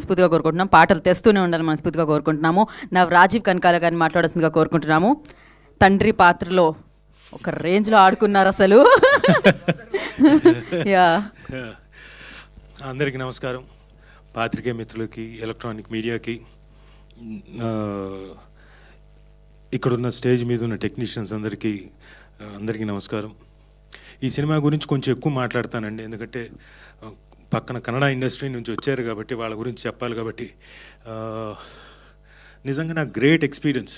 మనస్ఫూర్తిగా కోరుకుంటున్నాం. పాటలు తెస్తూనే ఉండాలని మనస్ఫూర్తిగా కోరుకుంటున్నాము. నా రాజీవ్ కనకాల గారిని మాట్లాడాల్సిందిగా కోరుకుంటున్నాము. తండ్రి పాత్రలో ఒక రేంజ్లో ఆడుకున్నారు అసలు. యా, అందరికీ నమస్కారం. పాత్రికేయ మిత్రులకి, ఎలక్ట్రానిక్ మీడియాకి, ఇక్కడున్న స్టేజ్ మీద ఉన్న టెక్నీషియన్స్ అందరికీ నమస్కారం. ఈ సినిమా గురించి కొంచెం ఎక్కువ మాట్లాడతానండి, ఎందుకంటే పక్కన కన్నడ ఇండస్ట్రీ నుంచి వచ్చారు కాబట్టి వాళ్ళ గురించి చెప్పాలి కాబట్టి. నిజంగా నాకు గ్రేట్ ఎక్స్పీరియన్స్.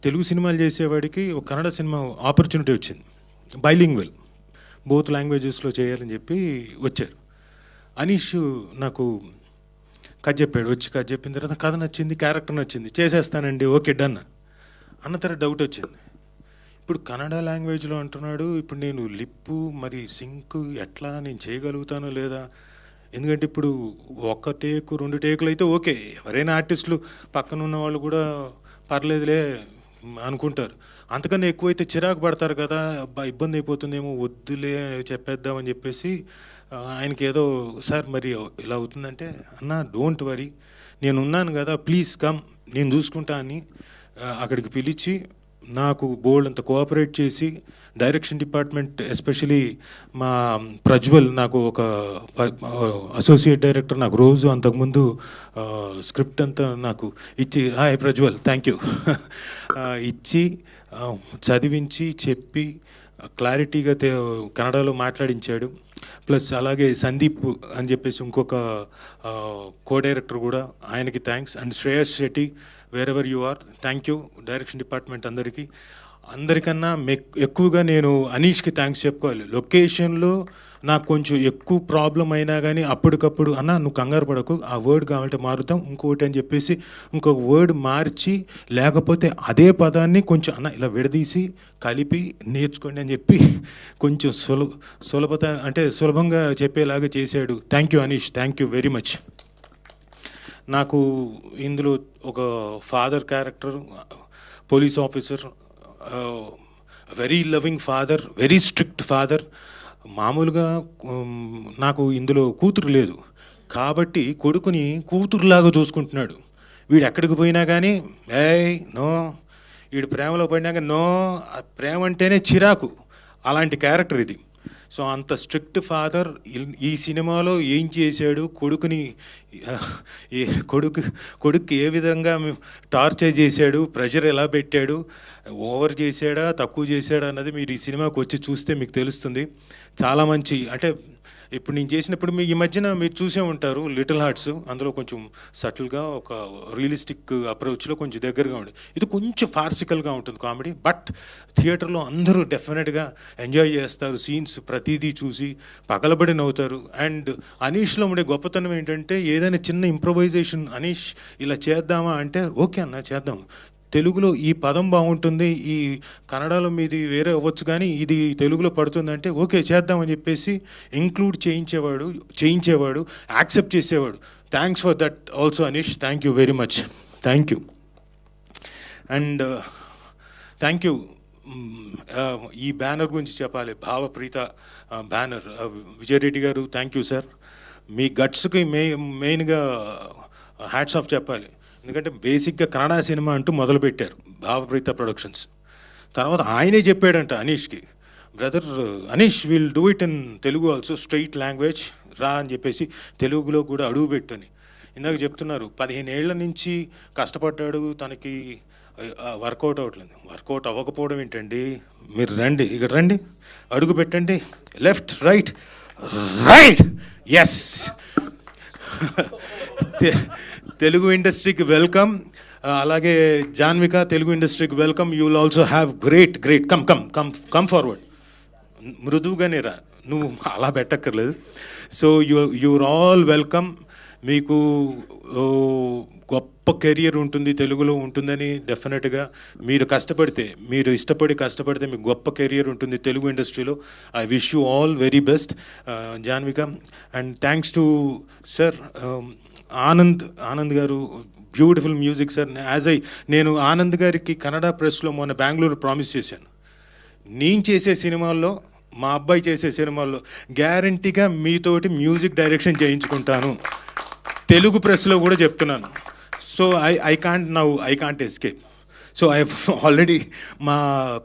తెలుగు సినిమాలు చేసేవాడికి ఒక కన్నడ సినిమా ఆపర్చునిటీ వచ్చింది. బైలింగ్వెల్, బోత్ లాంగ్వేజెస్లో చేయాలని చెప్పి వచ్చారు. అనీష్ నాకు కథ చెప్పాడు. కథ చెప్పిన తర్వాత కథ నచ్చింది, క్యారెక్టర్ నచ్చింది, చేసేస్తానండి, ఓకే డన్ అన్న తర్వాత డౌట్ వచ్చింది. ఇప్పుడు కన్నడ లాంగ్వేజ్లో అంటున్నాడు, ఇప్పుడు నేను లిప్పు మరి సింక్ ఎట్లా నేను చేయగలుగుతానో లేదా? ఎందుకంటే ఇప్పుడు ఒక టేకు 2 టేకులు అయితే ఓకే, ఎవరైనా ఆర్టిస్టులు పక్కన ఉన్న వాళ్ళు కూడా పర్లేదులే అనుకుంటారు. అంతకన్నా ఎక్కువైతే చిరాకు పడతారు కదా, ఇబ్బంది అయిపోతుందేమో, వద్దులే చెప్పేద్దామని చెప్పేసి ఆయనకి ఏదో, సార్ మరి ఇలా అవుతుందంటే, అన్న డోంట్ వరీ, నేను ఉన్నాను కదా, ప్లీజ్ కమ్, నేను చూసుకుంటా అని అక్కడికి పిలిచి నాకు బోల్డ్ అంత కోఆపరేట్ చేసి, డైరెక్షన్ డిపార్ట్మెంట్ ఎస్పెషలీ మా ప్రజ్వల్, నాకు ఒక అసోసియేట్ డైరెక్టర్, నాకు రోజు అంతకుముందు స్క్రిప్ట్ అంతా నాకు ఇచ్చి, హాయ్ ప్రజ్వల్, థ్యాంక్ యూ ఇచ్చి చదివించి చెప్పి క్లారిటీగా కన్నడలో మాట్లాడించాడు. ప్లస్ అలాగే సందీప్ అని చెప్పేసి ఇంకొక కో డైరెక్టర్ కూడా, ఆయనకి thanks. And Shreyas Shetty, wherever you are, thank you. Direction department అందరికన్నా ఎక్కువగా నేను అనీష్కి థ్యాంక్స్ చెప్పుకోవాలి. లొకేషన్లో నాకు కొంచెం ఎక్కువ ప్రాబ్లం అయినా కానీ అప్పటికప్పుడు, అన్న నువ్వు కంగారు పడకు, ఆ వర్డ్ కావాలంటే మారుతాం ఇంకోటి అని చెప్పేసి ఇంకొక వర్డ్ మార్చి, లేకపోతే అదే పదాన్ని కొంచెం అన్న ఇలా విడదీసి కలిపి నేర్చుకోండి అని చెప్పి కొంచెం సులభంగా చెప్పేలాగా చేశాడు. Thank you Anish, thank you very much. నాకు ఇందులో ఒక father character, police officer, very loving father, very strict father. మామూలుగా నాకు ఇందులో కూతురు లేదు కాబట్టి కొడుకుని కూతురులాగా చూసుకుంటున్నాడు. వీడు ఎక్కడికి పోయినా కానీ నో, వీడు ప్రేమలో పడినా కానీ నో, ప్రేమ అంటేనే చిరాకు, అలాంటి క్యారెక్టర్ ఇది. సో అంత స్ట్రిక్ట్ ఫాదర్ ఈ సినిమాలో ఏం చేశాడు, కొడుకు ఏ విధంగా టార్చర్ చేశాడు, ప్రెషర్ ఎలా పెట్టాడు, ఓవర్ చేశాడా తక్కువ చేశాడా అన్నది మీరు ఈ సినిమాకి వచ్చి చూస్తే మీకు తెలుస్తుంది. చాలా మంచి, అంటే ఇప్పుడు నేను చేసినప్పుడు ఈ మధ్యన మీరు చూసే ఉంటారు లిటిల్ హార్ట్స్, అందులో కొంచెం సటిల్గా ఒక రియలిస్టిక్ అప్రోచ్లో కొంచెం దగ్గరగా ఉంది. ఇది కొంచెం ఫార్సికల్గా ఉంటుంది కామెడీ, బట్ థియేటర్లో అందరూ డెఫినెట్గా ఎంజాయ్ చేస్తారు. సీన్స్ ప్రతిదీ చూసి పగలబడి నవ్వుతారు. అండ్ అనీష్లో ఉండే గొప్పతనం ఏంటంటే, ఏదైనా చిన్న ఇంప్రొవైజేషన్ అనీష్ ఇలా చేద్దామా అంటే ఓకే అన్న చేద్దాం, తెలుగులో ఈ పదం బాగుంటుంది, ఈ కన్నడలో మీది వేరే అవ్వచ్చు కానీ ఇది తెలుగులో పడుతుందంటే ఓకే చేద్దామని చెప్పేసి ఇంక్లూడ్ చేయించేవాడు, యాక్సెప్ట్ చేసేవాడు. Thanks for that also Anish, thank you very much, thank you. And thank you. ఈ బ్యానర్ గురించి చెప్పాలి, భావప్రీత బ్యానర్, విజయరెడ్డి గారు, థ్యాంక్ యూ సార్. మీ గట్స్కి మెయిన్గా హ్యాట్స్ ఆఫ్ చెప్పాలి. ఎందుకంటే బేసిక్గా కన్నడ సినిమా అంటూ మొదలుపెట్టారు భావప్రీత ప్రొడక్షన్స్. తర్వాత ఆయనే చెప్పాడంట అనీష్కి, brother Anish will do it in Telugu also, straight language రా అని చెప్పేసి తెలుగులో కూడా అడుగు పెట్టని. ఇందాక చెప్తున్నారు 15 ఏళ్ల నుంచి కష్టపడ్డాడు, తనకి వర్కౌట్ అవ్వట్లేదు. వర్కౌట్ అవ్వకపోవడం ఏంటండి, మీరు రండి, ఇక్కడ రండి, అడుగు పెట్టండి, left right right, yes. Telugu ఇండస్ట్రీకి వెల్కమ్. అలాగే జాన్విక, తెలుగు ఇండస్ట్రీకి welcome. You will also have great come forward. మృదువుగానే రా, నువ్వు అలా పెట్టక్కర్లేదు. So your all welcome. మీకు గొప్ప కెరియర్ ఉంటుంది, తెలుగులో ఉంటుందని డెఫినెట్గా మీరు ఇష్టపడి కష్టపడితే మీకు గొప్ప కెరియర్ ఉంటుంది తెలుగు ఇండస్ట్రీలో. I wish you all very best Janvika. And thanks to sir Anand గారు, బ్యూటిఫుల్ మ్యూజిక్ సార్. నేను ఆనంద్ గారికి కన్నడ ప్రెస్లో మొన్న బెంగళూరు ప్రామిస్ చేశాను, నేను చేసే సినిమాల్లో, మా అబ్బాయి చేసే సినిమాల్లో గ్యారంటీగా మీతోటి మ్యూజిక్ డైరెక్షన్ చేయించుకుంటాను. తెలుగు ప్రెస్లో కూడా చెప్తున్నాను. So I can't escape. So I already మా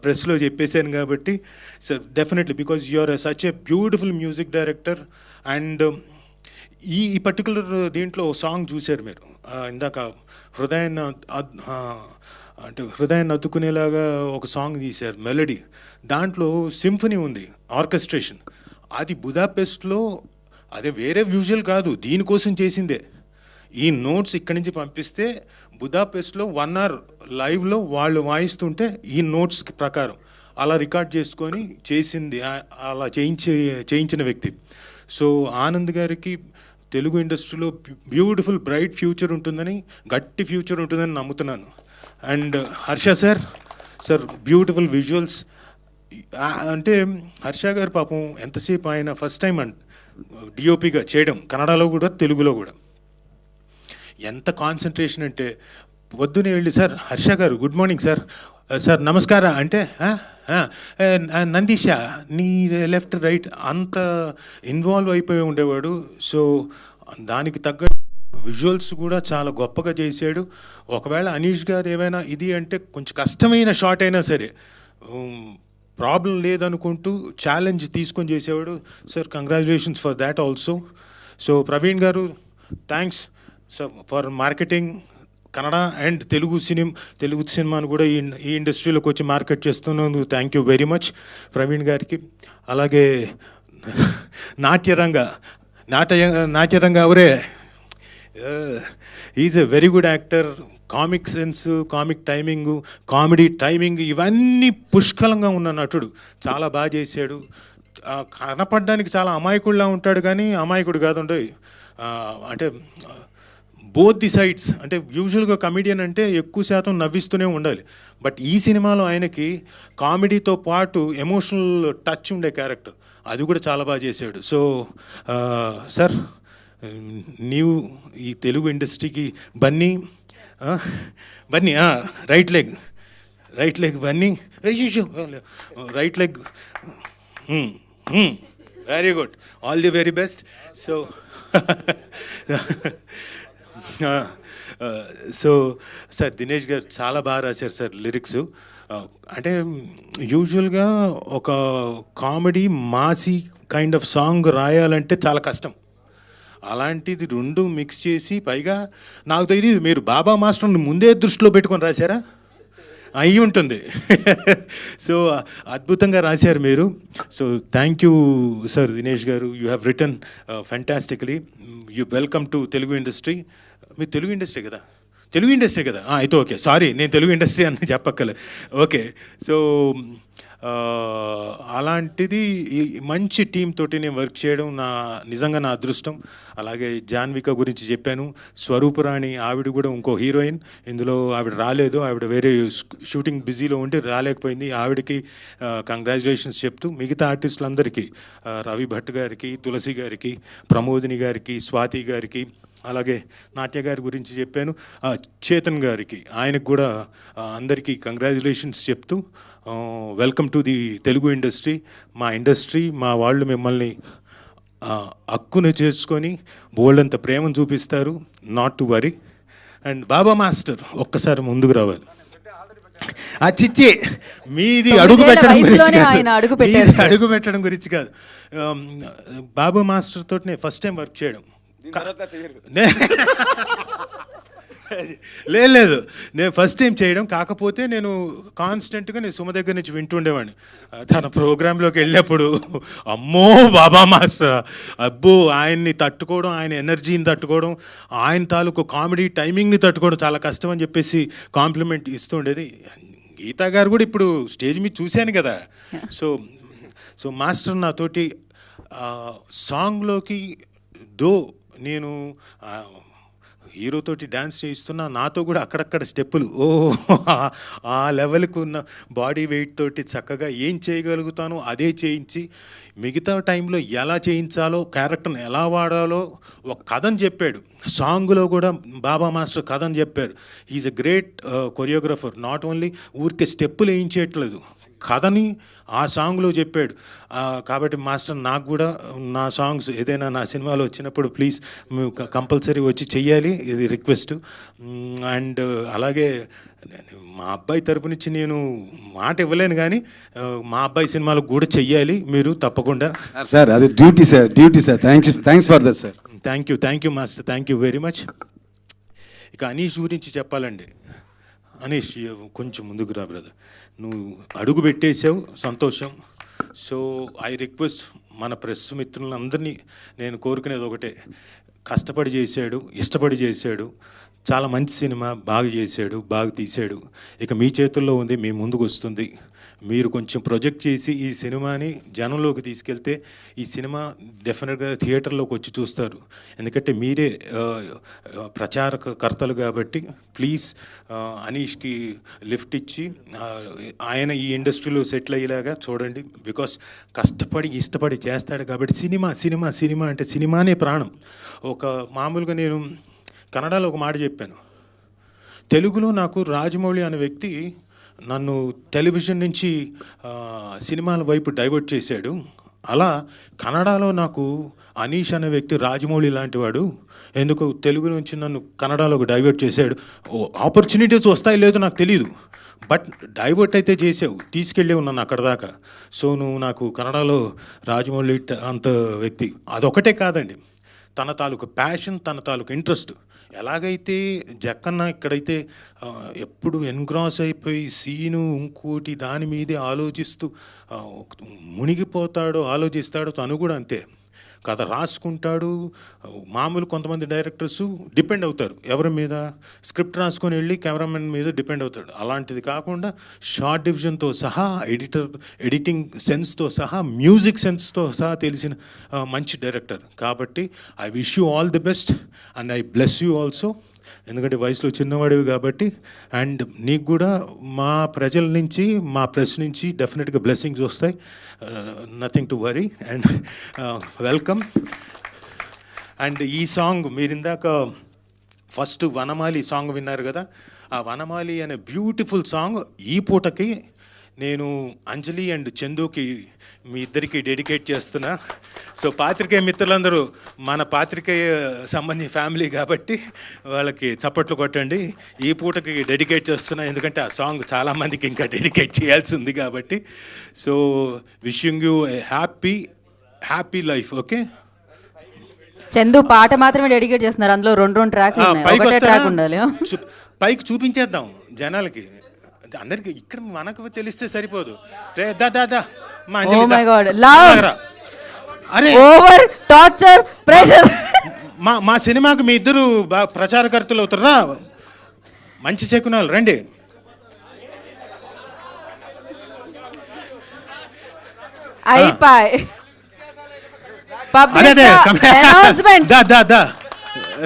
ప్రెస్లో చెప్పేశాను కాబట్టి sir definitely because you are such a beautiful music director. And ఈ పర్టికులర్ దీంట్లో సాంగ్ చూశారు మీరు ఇందాక హృదయాన్ని అంటే హృదయాన్ని అతుకునేలాగా ఒక సాంగ్ తీశారు, మెలడీ. దాంట్లో సింఫనీ ఉంది, ఆర్కెస్ట్రేషన్. అది బుదాపెస్ట్లో అదే వేరే వ్యూజువల్ కాదు, దీనికోసం చేసిందే. ఈ నోట్స్ ఇక్కడి నుంచి పంపిస్తే బుదాపెస్ట్లో 1 hour లైవ్లో వాళ్ళు వాయిస్తుంటే ఈ నోట్స్ ప్రకారం అలా రికార్డ్ చేసుకొని చేసింది, అలా చేయించిన వ్యక్తి. సో ఆనంద్ గారికి తెలుగు ఇండస్ట్రీలో బ్యూటిఫుల్ బ్రైట్ ఫ్యూచర్ ఉంటుందని, గట్టి ఫ్యూచర్ ఉంటుందని నమ్ముతున్నాను. And Harsha sir beautiful visuals. అంటే హర్ష గారు పాపం ఎంతసేపు ఆయన ఫస్ట్ టైం డిఓపిగా చేయడం, కన్నడలో కూడా తెలుగులో కూడా. ఎంత కాన్సన్ట్రేషన్ అంటే పొద్దునే వెళ్ళి సార్ హర్ష గారు గుడ్ మార్నింగ్ సార్ నమస్కార అంటే నందీష నీ లెఫ్ట్ రైట్ అంత ఇన్వాల్వ్ అయిపోయి ఉండేవాడు. సో దానికి తగ్గ విజువల్స్ కూడా చాలా గొప్పగా చేశాడు. ఒకవేళ అనీష్ గారు ఏమైనా ఇది అంటే కొంచెం కష్టమైన షాట్ అయినా సరే ప్రాబ్లం లేదనుకుంటూ ఛాలెంజ్ తీసుకొని చేసేవాడు. Sir congratulations for that also. So Praveen garu thanks sir for marketing Kannada and Telugu సినిమాను కూడా ఈ ఇండస్ట్రీలోకి వచ్చి మార్కెట్ చేస్తున్నందుకు thank you very much Praveen గారికి. అలాగే నాట్యరంగ అవరే is a very good actor. Comic sense, comic timing, comedy timing ఇవన్నీ పుష్కలంగా ఉన్న నటుడు. చాలా బాగా చేశాడు. కనపడడానికి చాలా అమాయకుడిలా ఉంటాడు కానీ అమాయకుడు కాదుండే. అంటే బోత్ ది సైడ్స్. అంటే యూజువల్గా కమెడియన్ అంటే ఎక్కువ శాతం నవ్విస్తూనే ఉండాలి. బట్ ఈ సినిమాలో ఆయనకి కామెడీతో పాటు ఎమోషనల్ టచ్ ఉండే క్యారెక్టర్, అది కూడా చాలా బాగా చేశాడు. సో సార్ నీవు ఈ తెలుగు ఇండస్ట్రీకి Bunny right leg Bunny right leg very good, all the very best. So sir Dinesh గారు చాలా బాగా రాశారు సార్ లిరిక్స్. అంటే యూజువల్గా ఒక comedy Masih kind of song రాయాలంటే చాలా కష్టం. అలాంటిది రెండు మిక్స్ చేసి, పైగా నాకు తెలియదు మీరు బాబా మాస్టర్ని ముందే దృష్టిలో పెట్టుకొని రాశారా? అయి ఉంటుంది. సో అద్భుతంగా రాశారు మీరు. So thank you sir Dinesh garu. You have written fantastically. You welcome to Telugu industry. మీరు తెలుగు ఇండస్ట్రీ కదా అయితే ఓకే, సారీ నేను తెలుగు ఇండస్ట్రీ అని చెప్పక్కలే. ఓకే. సో అలాంటిది మంచి టీం తోటి నేను వర్క్ చేయడం నిజంగా నా అదృష్టం. అలాగే జాన్విక గురించి చెప్పాను, స్వరూపురాణి ఆవిడ కూడా ఇంకో హీరోయిన్. ఇందులో ఆవిడ రాలేదు, ఆవిడ వేరే షూటింగ్ బిజీలో ఉండి రాలేకపోయింది. ఆవిడకి కంగ్రాచులేషన్స్ చెప్తూ మిగతా ఆర్టిస్టులందరికీ, రవి భట్ గారికి, తులసి గారికి, ప్రమోదిని గారికి, స్వాతి గారికి, అలాగే నాట్య గారి గురించి చెప్పాను, చేతన్ గారికి, ఆయనకు కూడా అందరికీ కంగ్రాచులేషన్స్ చెప్తూ welcome to the Telugu industry. మా ఇండస్ట్రీ, మా వాళ్ళు మిమ్మల్ని హక్కును చేసుకొని బోల్డంత ప్రేమను చూపిస్తారు. Not to worry. And Baba master ఒక్కసారి ముందుకు రావాలి. చిచ్చి మీది అడుగు పెట్టడం గురించి కాదు. బాబా మాస్టర్ తోటి నేను ఫస్ట్ టైం వర్క్ చేయడం. లేదు నేను ఫస్ట్ టైం చేయడం. కాకపోతే నేను కాన్స్టెంట్గా నేను సుమ దగ్గర నుంచి వింటుండేవాడిని. తన ప్రోగ్రాంలోకి వెళ్ళినప్పుడు అమ్మో బాబా మాస్టర్, అబ్బో ఆయన్ని తట్టుకోవడం, ఆయన ఎనర్జీని తట్టుకోవడం, ఆయన తాలూకు కామెడీ టైమింగ్ని తట్టుకోవడం చాలా కష్టం అని చెప్పేసి కాంప్లిమెంట్ ఇస్తుండేది. గీతా గారు కూడా ఇప్పుడు స్టేజ్ మీద చూశాను కదా. సో మాస్టర్ నాతోటి సాంగ్లోకి నేను హీరోతోటి డ్యాన్స్ చేయిస్తున్నా, నాతో కూడా అక్కడక్కడ స్టెప్పులు ఆ లెవెల్కి ఉన్న బాడీ వెయిట్ తోటి చక్కగా ఏం చేయగలుగుతానో అదే చేయించి, మిగతా టైంలో ఎలా చేయించాలో, క్యారెక్టర్ని ఎలా వాడాలో ఒక కథను చెప్పాడు. సాంగ్లో కూడా బాబా మాస్టర్ కథను చెప్పారు. Is a great choreographer. Not only ఊరికే స్టెప్పులు వేయించేయట్లేదు, కథని ఆ సాంగ్లో చెప్పాడు. కాబట్టి మాస్టర్ నాకు కూడా నా సాంగ్స్ ఏదైనా నా సినిమాలో వచ్చినప్పుడు ప్లీజ్ కంపల్సరీ వచ్చి చెయ్యాలి, ఇది రిక్వెస్ట్. అండ్ అలాగే మా అబ్బాయి తరపు నుంచి నేను మాట ఇవ్వలేను, కానీ మా అబ్బాయి సినిమాలకు కూడా చెయ్యాలి మీరు తప్పకుండా. సార్ అది duty sir. Thanks for that sir. Thank you master, thank you very much. ఇక అనీష్ గురించి చెప్పాలండి. అనీష్ కొంచెం ముందుకు రా బ్రదర్. నువ్వు అడుగు పెట్టేసావు, సంతోషం. సో ఐ రిక్వెస్ట్ మన ప్రెస్ మిత్రులందరినీ నేను కోరుకునేది ఒకటే, కష్టపడి చేశాడు, ఇష్టపడి చేశాడు, చాలా మంచి సినిమా, బాగా చేశాడు, బాగా తీశాడు. ఇక మీ చేతుల్లో ఉంది, మీ ముందుకు వస్తుంది. మీరు కొంచెం ప్రొజెక్ట్ చేసి ఈ సినిమాని జనంలోకి తీసుకెళ్తే ఈ సినిమా డెఫినెట్గా థియేటర్లోకి వచ్చి చూస్తారు. ఎందుకంటే మీరే ప్రచారకర్తలు కాబట్టి ప్లీజ్ అనీష్కి లిఫ్ట్ ఇచ్చి ఆయన ఈ ఇండస్ట్రీలో సెటిల్ అయ్యేలాగా చూడండి. బికాస్ కష్టపడి ఇష్టపడి చేస్తాడు కాబట్టి సినిమా అంటే సినిమానే ప్రాణం. ఒక మామూలుగా నేను కన్నడలో ఒక మాట చెప్పాను, తెలుగులో నాకు రాజమౌళి అనే వ్యక్తి నన్ను టెలివిజన్ నుంచి సినిమాల వైపు డైవర్ట్ చేశాడు. అలా కన్నడలో నాకు అనీష్ అనే వ్యక్తి రాజమౌళి లాంటి వాడు ఎందుకు తెలుగు నుంచి నన్ను కన్నడలోకి డైవర్ట్ చేశాడు. ఆపర్చునిటీస్ వస్తాయి లేదో నాకు తెలియదు, బట్ డైవర్ట్ అయితే చేసావు, తీసుకెళ్ళేవు నన్ను అక్కడ దాకా. సో నువ్వు నాకు కన్నడలో రాజమౌళి అంత వ్యక్తి. అదొకటే కాదండి, తన తాలూకు ప్యాషన్, తన తాలూకు ఇంట్రెస్ట్. ఎలాగైతే జక్కన్న ఇక్కడైతే ఎప్పుడు ఎన్గ్రాస్ అయిపోయి సీను ఇంకోటి దాని మీదే ఆలోచిస్తూ మునిగిపోతాడో ఆలోచిస్తాడో, తను కూడా అంతే. కథ రాసుకుంటాడు. మామూలు కొంతమంది డైరెక్టర్స్ డిపెండ్ అవుతారు ఎవరి మీద, స్క్రిప్ట్ రాసుకొని వెళ్ళి కెమెరామెన్ మీద డిపెండ్ అవుతాడు. అలాంటిది కాకుండా షార్ట్ డివిజన్తో సహా, ఎడిటింగ్ సెన్స్తో సహా, మ్యూజిక్ సెన్స్తో సహా తెలిసిన మంచి డైరెక్టర్. కాబట్టి I wish you all the best and I bless you also. ఎందుకంటే వయసులో చిన్నవాడివి కాబట్టి. అండ్ నీకు కూడా మా ప్రజల నుంచి, మా ప్రెస్ నుంచి డెఫినెట్గా బ్లెస్సింగ్స్ వస్తాయి. Nothing to worry and welcome. And ఈ సాంగ్ మీరు ఇందాక ఫస్ట్ వనమాలి సాంగ్ విన్నారు కదా, ఆ వనమాలి అనే బ్యూటిఫుల్ సాంగ్ ఈ పూటకి నేను అంజలి అండ్ చందుకి మీ ఇద్దరికి డెడికేట్ చేస్తున్నా. సో పాత్రికేయ మిత్రులందరూ మన పాత్రికేయ సంబంధి ఫ్యామిలీ కాబట్టి వాళ్ళకి చప్పట్లు కొట్టండి. ఈ పూటకి డెడికేట్ చేస్తున్నా, ఎందుకంటే ఆ సాంగ్ చాలామందికి ఇంకా డెడికేట్ చేయాల్సి ఉంది కాబట్టి. So wishing you A happy life. Okay, Chandu పాట మాత్రమే డెడికేట్ చేస్తున్నారు, అందులో రెండు ట్రాక్ ఉండాలి. పైకి చూపించేద్దాం జనాలకి, అందరికి. ఇక్కడ మనకు తెలిస్తే సరిపోదు. దాదా అరే ఓవర్ టార్చర్ ప్రెషర్. మా సినిమాకి మీ ఇద్దరు ప్రచారకర్తలు అవుతారా? మంచి శకునాలు రండి.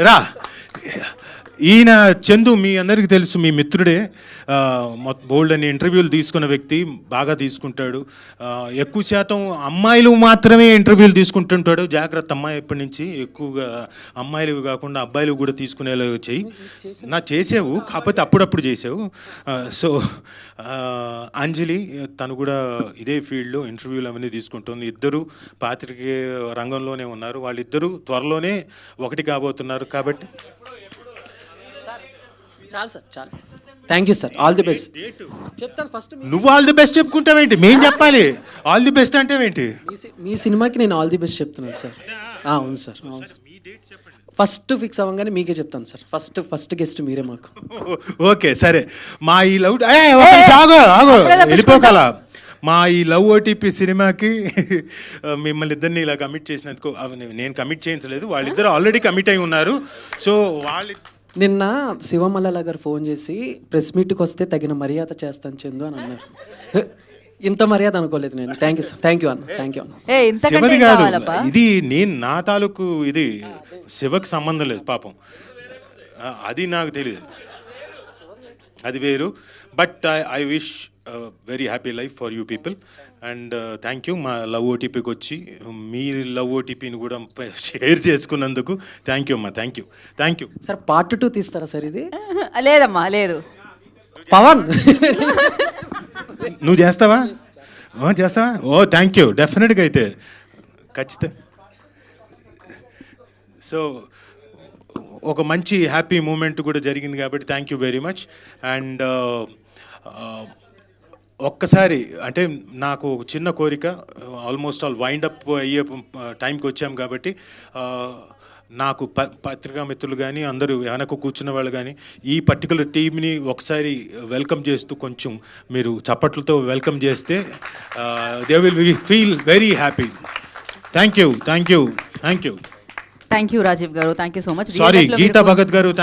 రా. ఈయన చందు మీ అందరికీ తెలుసు, మీ మిత్రుడే. బోల్డ్ అని ఇంటర్వ్యూలు తీసుకున్న వ్యక్తి, బాగా తీసుకుంటాడు. ఎక్కువ శాతం అమ్మాయిలు మాత్రమే ఇంటర్వ్యూలు తీసుకుంటుంటాడు. జాగ్రత్త అమ్మాయి ఎప్పటి నుంచి ఎక్కువగా అమ్మాయిలు కాకుండా అబ్బాయిలు కూడా తీసుకునేలా చెయ్యి. నా చేసావు, కాకపోతే అప్పుడప్పుడు చేసావు. సో అంజలి తను కూడా ఇదే ఫీల్డ్లో ఇంటర్వ్యూలు అవన్నీ తీసుకుంటుంది. ఇద్దరు పాత్రికేయ రంగంలోనే ఉన్నారు. వాళ్ళిద్దరూ త్వరలోనే ఒకటి కాబోతున్నారు. కాబట్టి చాలు సార్, చాలు. Thank you sir, all the best చెప్తాను. ఫస్ట్ నువ్వు ఆల్ ది బెస్ట్ చెప్పుకుంటావేంటి? మేం చెప్పాలి ఆల్ ది బెస్ట్ అంటే ఏంటి? మీ సినిమాకి నేను ఆల్ ది బెస్ట్ చెప్తున్నాను సార్. అవును సార్, అవును సార్. ఫస్ట్ ఫిక్స్ అవ్వగానే మీకే చెప్తాను సార్. ఫస్ట్ గెస్ట్ మీరే మాకు. ఓకే సరే. మా ఈ లవ్ వెళ్ళిపోగల మా ఈ లవ్ ఓటీపీ సినిమాకి మిమ్మల్ని ఇద్దరిని ఇలా కమిట్ చేసినందుకు, నేను కమిట్ చేయించలేదు, వాళ్ళిద్దరు ఆల్రెడీ కమిట్ అయి ఉన్నారు. సో వాళ్ళు నిన్న శివమల్లల గారు ఫోన్ చేసి ప్రెస్ మీట్కి వస్తే తగిన మర్యాద చేస్తాను చందు అని అన్నారు. ఇంత మర్యాద అనుకోలేదు నేను. Thank you sir, thank you అన్న. శివది కాదు ఇది, నేను నా తాలూకు ఇది శివకి సంబంధం లేదు పాపం, అది నాకు తెలియదు, అది వేరు. But I wish very happy life for you people and thank you. మా లవ్ ఓటీపీకి వచ్చి మీ లవ్ ఓటీపీని కూడా షేర్ చేసుకున్నందుకు థ్యాంక్ యూ అమ్మా. Thank you sir. పార్ట్ 2 తీస్తారా సార్? ఇది లేదమ్మా, లేదు. పవన్ నువ్వు చేస్తావా? చేస్తావా? ఓ థ్యాంక్ యూ, డెఫినెట్గా అయితే ఖచ్చితంగా. సో ఒక మంచి హ్యాపీ మూమెంట్ కూడా జరిగింది కాబట్టి thank you very much. And ఒక్కసారి అంటే నాకు ఒక చిన్న కోరిక, ఆల్మోస్ట్ ఆల్ వైండ్ అప్ అయ్యే టైంకి వచ్చాం కాబట్టి నాకు పత్రికా మిత్రులు కానీ అందరూ వెనక కూర్చున్న వాళ్ళు కానీ ఈ పర్టికులర్ టీమ్ని ఒకసారి వెల్కమ్ చేస్తూ కొంచెం మీరు చప్పట్లతో వెల్కమ్ చేస్తే they will feel very happy. Thank you, thank you, thank you. Thank you Rajeev garu, thank you so much. Sorry, Geeta Bhagat గారు.